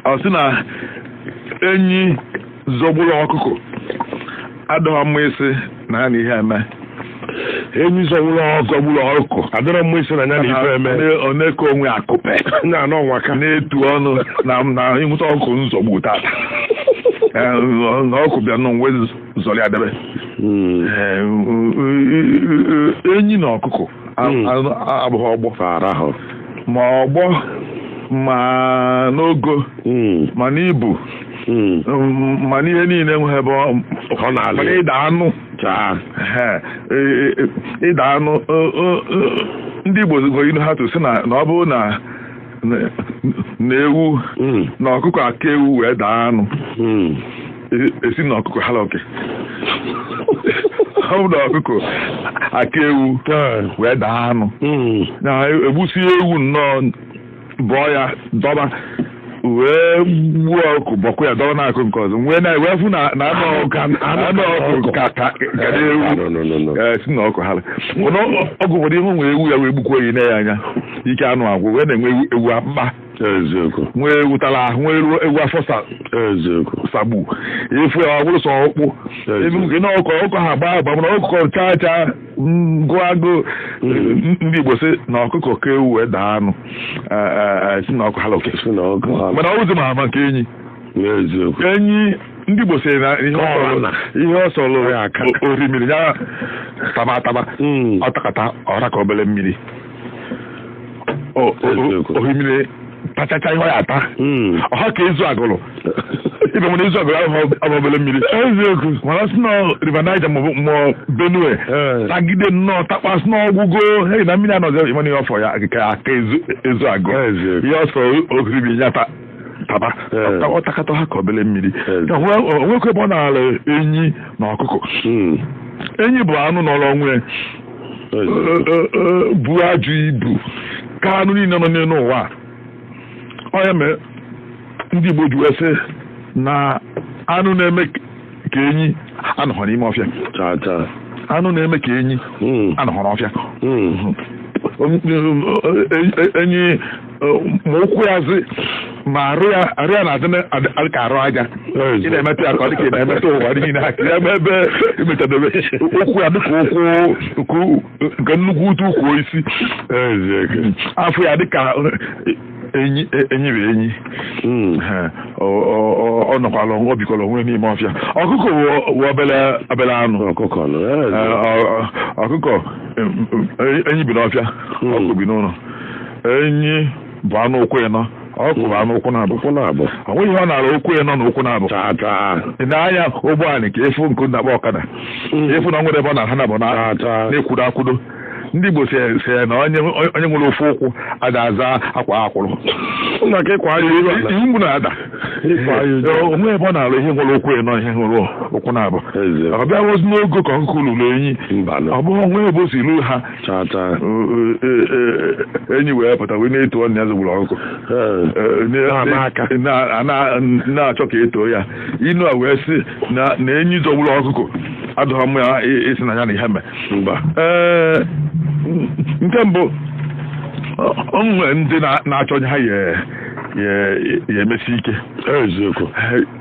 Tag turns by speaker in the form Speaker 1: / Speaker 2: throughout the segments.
Speaker 1: ọ sị na enyi zọgburu ọkụkọ adọghị mma isi na ya na ihe eme.
Speaker 2: Enyi zọgburu ọkụkọ adọrọ mma isi na ya na ihe eme.
Speaker 1: Ọ na-eke onwe akụpe
Speaker 2: na-anọ nwaka
Speaker 1: na-etu ọnụ na ịnwụta ọkụkọ nzọgbu tata na ọkụ bịa nọ nwe zọrọ ya debe. Enyi na ọkụkọ abụghị ọgbọ ma ọgbọ ma n'ogo ma n'ibu ma n'ihe niile enweghị ebe ọ na-ala ịda anụ ịda anụ. Ndị Igbo goyinu ha tụsị na ọ bụrụ na ewu na ọkụkọ aka ewu wee daa anụ esi na ọkụkọ hala oke. Ọ bụ na ọkụkọ aka ewu wee daa anụ na egbusi ewu nnọọ bọọ ya dọba wee gbuo ọkụ bọkwa ya dọba n'akụ nke ọzọ wee fụ na anụ ọkụ ka ewu si na ọkụ hala. Ọgụ ụfọdụ ihe nwere ewu ya wee gbukwa oyi na ya anya ike anụ agwụ wee na-enwe ewu akpa nwee ewu tara ahụ nwee ewu afọ sagbu efu ya ọ bụrụ sọ ọkpụ nke na ọkụ ha agba mana ọkụkọ chaa gụọ agụụ. Ndị Igbo sị na ọkụkọ ka ewu wee daa anụ si na ọkụ hala oke mana ọ bụzi ma ama nke enyi. Enyi ndị Igbo sị na ihe ọ sọrọ ya aka orimiri ya taba ọtakata ọra ka obere mmiri orimiri tachacha ihe ọ ya ata ọha ka ezu agụrụ ibe nwere ezu agụrụ ahụ obere mmiri mana sị na River Niger ma Benue tagide nnọọ takpasị n'ọgwụgo hei na mmiri anọzi ịmana ihe ọfọ ya aka ezu agụ ihe ọ sọrọ orimiri ya taba ọtakata ha ka obere mmiri. Onwekwe ebe ọ na-ala enyi na ọkụkọ. Enyi bụ anụ nọrọ onwe bu ajụ ibu ka anụ niile nọ n'elu ụwa. Ọ ya mere ndị Igbo ji wee sị na anụ na-eme ka enyi anọghọ n'ime ọfịa. Anụ na-eme ka enyi anọghọ n'ọfịa. Enyi ma ụkwụ ya zi ma arụ ya na-adị ka arụ aja ị na-emetụ ya ka ọ dị ka ị na-emetụ ụwa dị niile ha kiri ebe emechadebe ụkwụ ya dịka ụkwụ nke nnukwu ụtụ ukwu isi afọ ya dịka enyi bụ enyi. Ọ nọkwala ọ bikọrọ onwe n'ime ọfịa. Ọkụkọ bụ obere anụ. Ọkụkọ enyi bi n'ọfịa ọkụ bi n'ụlọ. Enyi bụ anụ ụkwụ ịnọ ọkụ bụ anụ ụkwụ na-abụ. Ọ nweghị ihe ọ na-ala ụkwụ ịnọ na ụkwụ na-abụ. Ị na-anya ụgbọala ka efu nke na-akpọ ọkada efu na nwere ebe ọ na-aha na bụ na-ekwudo akwudo. Ndị Igbo si na onye nwere ofu ụkwụ ada aza akwa akwụrụ iwu mgbu na-ada onwe ebe ọ na-alụ ihe nwere ụkwụ ịnọ ihe nwere ụkwụ na-abụ. Ọ bịa ozi n'ogo ka ọkụkọ lụrụ enyi ọ bụghị onwe ebe o si lụ ha enyi wee pụta wee na-eto ọnụ ya zogburu ọkụkọ na-achọ ka etoo ya. Inu a wee sị na enyi zogburu ọkụkọ adọghọ m ya isi na ya na ihe mee. Nke mbụ o nwere ndị na-achọ onye ha ya emesi ike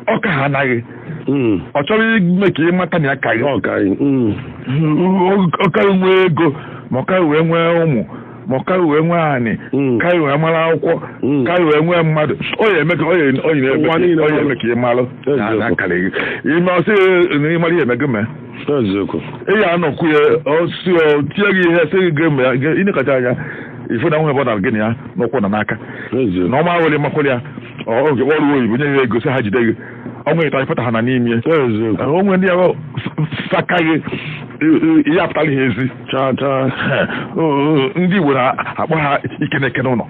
Speaker 1: ọ ka ha anaghị ọ chọrọ ime ka ị mata na ya karị ọ karị nwee ego ma ọ karị wee nwee ụmụ ma ọ karị wee nwee anị karị wee mara akwụkwọ karị wee nwee mmadụ ọ ya eme ka ị malụ na karịghị ime ọsị na ịmara ihe emego mee ị ya anọkwu ya tie gị ihe sị gị ma ịnekacha anya ifu na nwe ebe ọ na gịnị ya n'ụkwụ na n'aka na ọma were makwụrụ ya oge ọrụ oyibo nye ya ego sị ha jide gị ọnwe ịta ịpụta ha na n'ime onwe ndị ya sakaghị ihe apụtara ihe ezi ndị Igbo na-akpọ ha ikeneke n'ụlọ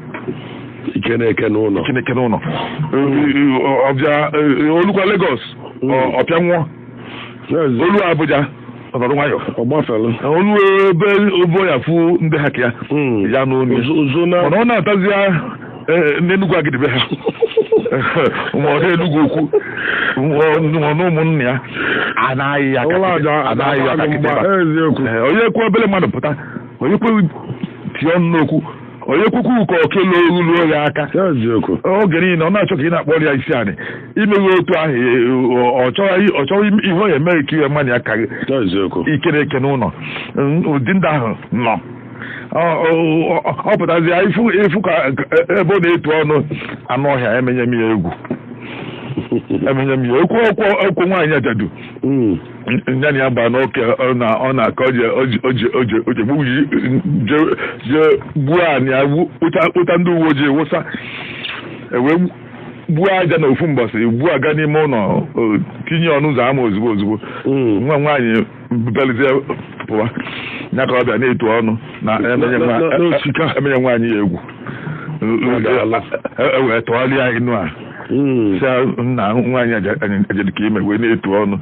Speaker 1: ọbịa olukwa Lagos ọpịa nwụọ olu Abuja ọnọdụ nwayọ olu ebe obo ya fụ ndị ha ka ya n'onu mana ọ na-atazi ya n'Enugwu Agidebe ha ma ọ na-Enugwu Ukwu na ụmụnne ya anaghị ya onye kwe obere mmadụ pụta onye kwe tie ọnụ n'okwu onye kwukwu ka okele ruo ya aka oge niile ọ na-achọ ka ị na-akpọrọ ya isi anị imeghe otu ahụ ọ chọghị ihe ọ ya emeghị ka iwe mmanya ka ikere eke n'ụlọ ụdị ndị ahụ nọ ọ pụtazi ya ịfụ ka ebe ọ na-etu ọnụ anụ ọhịa emenye m ya egwu okwu nwaanyị ajadu ya na ya ba n'oke ọ na-aka oje gbuo anyị ya ụta ndị uwe ojii wụsa ewee gbuo aja na ofu mbọsị gbuo aga n'ime ụlọ tinye ọnụ ụzọ ama ozugbo nwa nwaanyị belizie pụwa ya ka ọ bịa na-etu ọnụ na emenye nwaanyị ya egwu ewee tụgharịa inu a si nna nwaanyị ajadu ka ime wee na-etu ọnụ